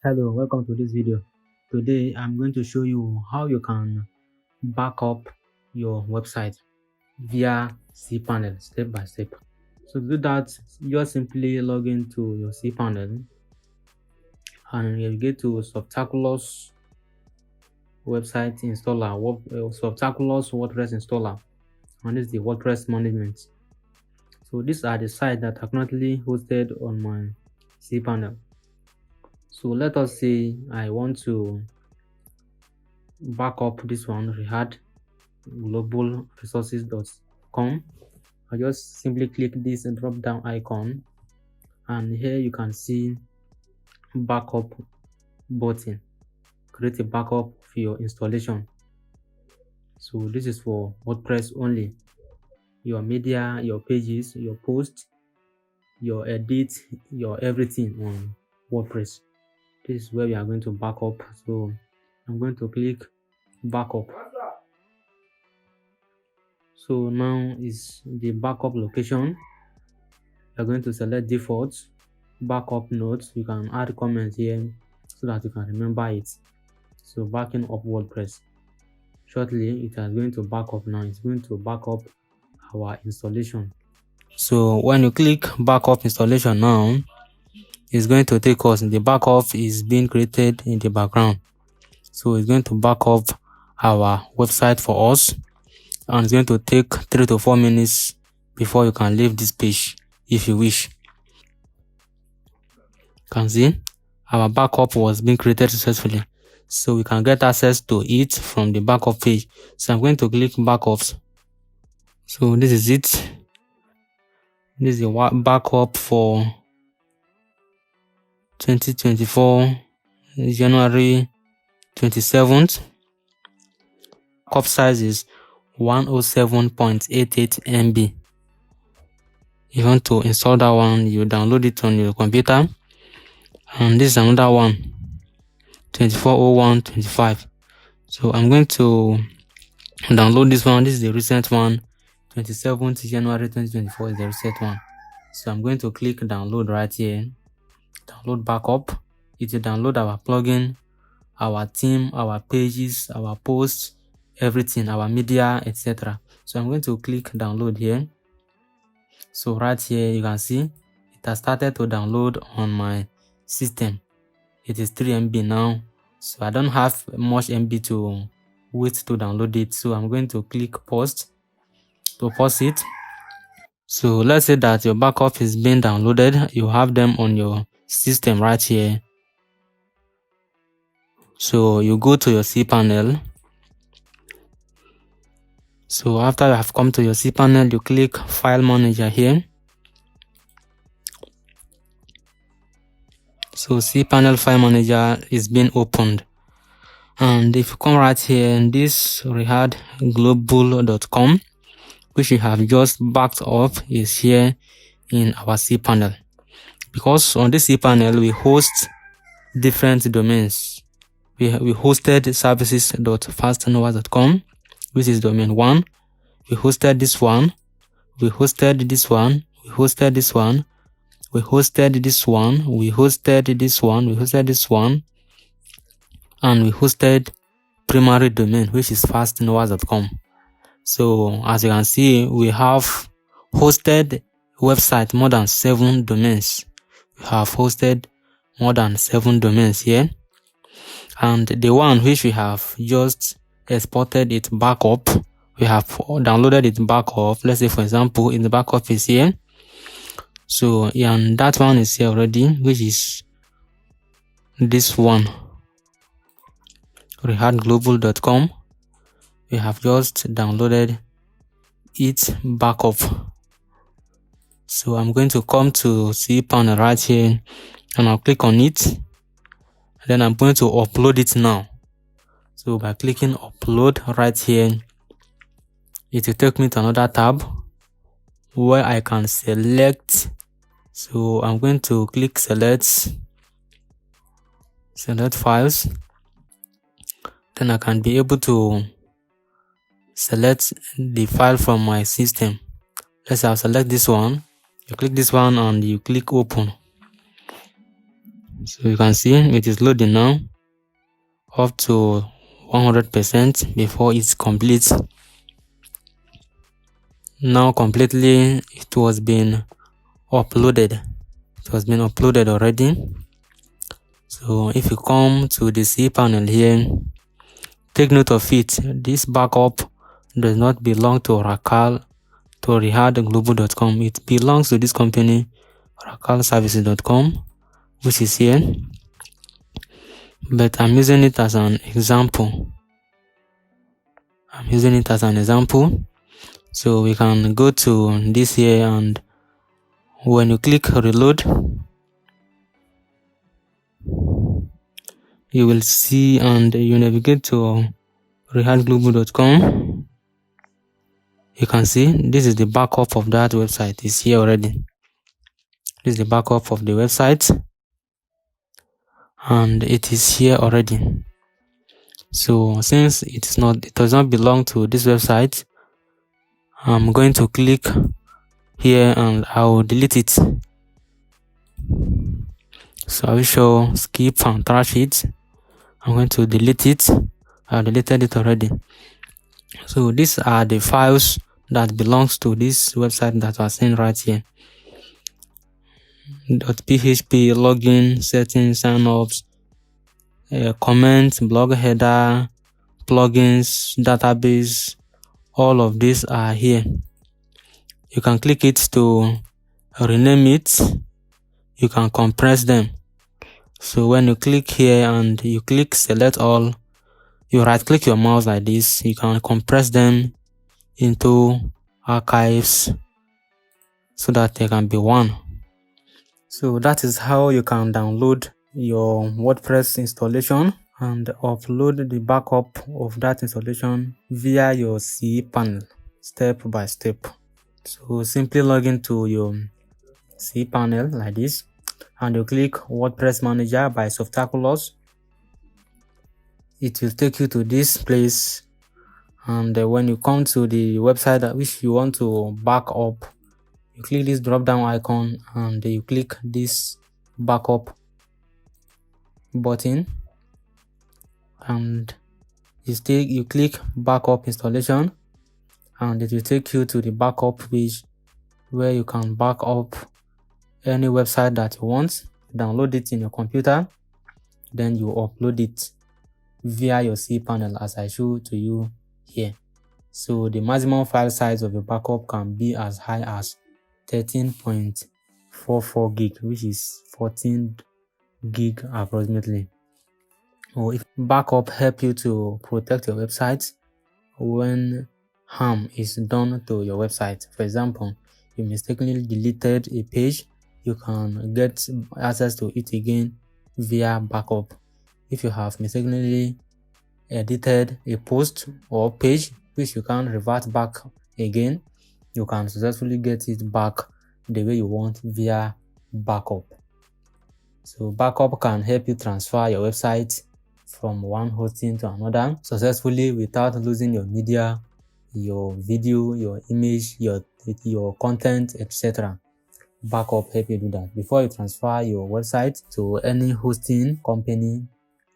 Hello, welcome to this video. Today I'm going to show you how you can back up your website via cPanel step by step. So to do that, just simply log into your cPanel and you get to Spectacular's website installer, Spectacular's WordPress installer, and this is the WordPress management. So these are the sites that are currently hosted on my cPanel. So let us say I want to back up this one. We had globalresources.com. I just simply click this drop down icon, and here you can see backup button. Create a backup for your installation. So this is for WordPress only. Your media, your pages, your posts, your edit, your everything on WordPress. This is where we are going to back up. So I'm going to click backup. So now is the backup location. You're going to select default backup notes. You can add comments here so that you can remember it. So backing up WordPress. Shortly it is going to back up. Now it's going to back up our installation. So when you click backup installation now, it's going to take us. The backup is being created in the background. So it's going to back up our website for us, and it's going to take 3 to 4 minutes before you can leave this page if you wish. You can see our backup was being created successfully, so we can get access to it from the backup page. So I'm going to click backups. So this is it. This is the backup for 2024 January 27th. Backup size is 107.88 MB. If you want to install that one, you download it on your computer. And this is another one, 240125. So I'm going to download this one. This is the recent one, 27th January 2024 is the recent one. So I'm going to click download right here. Download backup. It will download our plugin, our theme, our pages, our posts, everything, our media, etc. So I'm going to click download here. So right here you can see it has started to download on my system. It is 3 MB now, so I don't have much MB to wait to download it. So I'm going to click pause to pause it. So let's say that your backup is being downloaded. You have them on your system right here. So you go to your cPanel. So after you have come to your cPanel, you click File Manager here. So cPanel File Manager is being opened. And if you come right here, in this rehadglobal.com, which we have just backed up, is here in our cPanel. Because on this cPanel, we host different domains. We hosted services.fastnowas.com, which is domain 1. We hosted this one. We hosted this one. We hosted this one. We hosted this one. We hosted this one. We hosted this one. And we hosted primary domain, which is fastnowas.com. So as you can see, we have hosted website more than 7 domains. We have hosted more than 7 domains here. And the one which we have just exported it backup, we have downloaded it backup. Let's say, for example, in the backup is here. So yeah, and that one is here already, which is this one, rehadglobal.com. We have just downloaded it backup. So I'm going to come to cPanel right here, and I'll click on it. Then I'm going to upload it now. So by clicking upload right here, it will take me to another tab where I can select. So I'm going to click select files. Then I can be able to select the file from my system. Let's say I'll select this one. You click this one and you click open. So you can see it is loading now up to 100% before it's complete. Now completely it was being uploaded. It was being uploaded already. So if you come to the cPanel here, take note of it. This backup does not belong to rehadglobal.com. It belongs to this company, oracleservices.com, which is here. But I'm using it as an example. So we can go to this here, and when you click reload, you will see, and you navigate to rehadglobal.com. You can see this is the backup of that website. It's here already. This is the backup of the website, and it is here already. So since it does not belong to this website, I'm going to click here and I will delete it. So I will show skip and trash it. I'm going to delete it. I deleted it already. So these are the files that belongs to this website that was seen right here. .php, login, settings, signups, comments, blog header, plugins, database, all of these are here. You can click it to rename it. You can compress them. So when you click here and you click select all, you right click your mouse like this, you can compress them into archives so that they can be one. So that is how you can download your WordPress installation and upload the backup of that installation via your cPanel step by step. So simply log into your cPanel like this, and you click WordPress Manager by Softaculous. It will take you to this place, and when you come to the website that which you want to back up, you click this drop down icon and you click this backup button, and you click backup installation, and it will take you to the backup page where you can back up any website that you want, download it in your computer, then you upload it via your cPanel as I show to you here. So the maximum file size of your backup can be as high as 13.44 gig, which is 14 gig approximately. Or if backup help you to protect your website when harm is done to your website. For example, you mistakenly deleted a page, you can get access to it again via backup. If you have mistakenly edited a post or page which you can revert back again, you can successfully get it back the way you want via backup. So backup can help you transfer your website from one hosting to another successfully without losing your media, your video, your image, your content, etc. Backup help you do that. Before you transfer your website to any hosting company,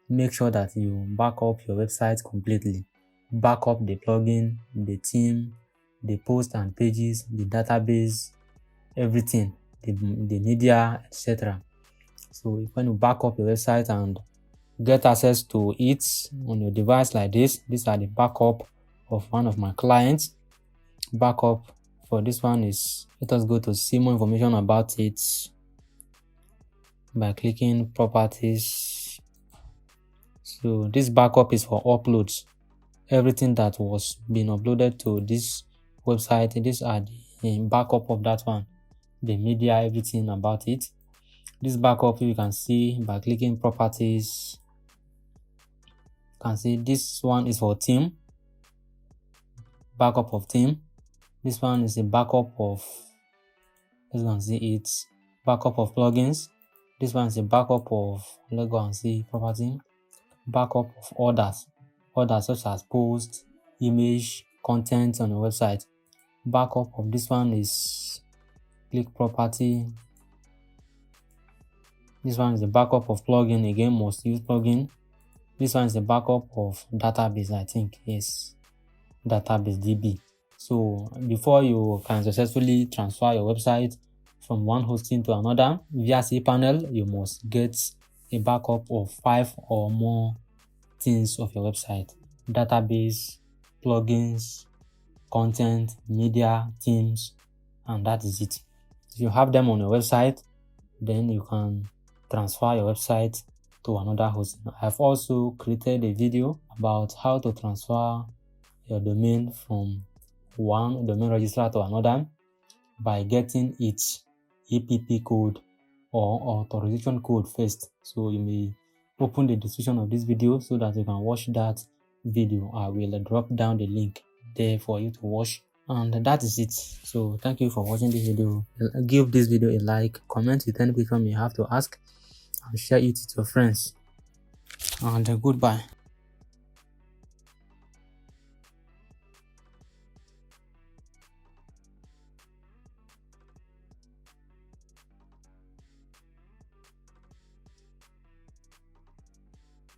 make sure that you back up your website completely. Back up the plugin, the theme, the post and pages, the database, everything, the media, etc. So when you back up your website and get access to it on your device like this, these are the backup of one of my clients. Backup for this one is, let us go to see more information about it by clicking properties. So this backup is for uploads. Everything that was being uploaded to this website, these are the backup of that one, the media, everything about it. This backup you can see by clicking properties. You can see this one is for theme, backup of theme. This one is a backup of, let's go and see it, backup of plugins. This one is a backup of, let's go and see property, backup of orders such as post, image, content on your website. Backup of this one is, click property. You can see this one is a backup of, let's go and see property, backup of orders such as post, image, content on your website. Backup of this one is, click property. Backup of this one is, click property. Backup of this one is, click property. Backup of this one is, click property. This one is the backup of plugin. Again, must use plugin. This one is the backup of database. I think yes, database DB. So before you can successfully transfer your website from one hosting to another via cPanel, you must get a backup of 5 or more things of your website: database, plugins, content, media, themes, and that is it. If you have them on your website, then you can transfer your website to another host. I've also created a video about how to transfer your domain from one domain registrar to another by getting its APP code or authorization code first. So you may open the description of this video so that you can watch that video. I will drop down the link there for you to watch, and that is it. So thank you for watching this video. Give this video a like, comment with any question you have to ask, and share it with your friends, and goodbye.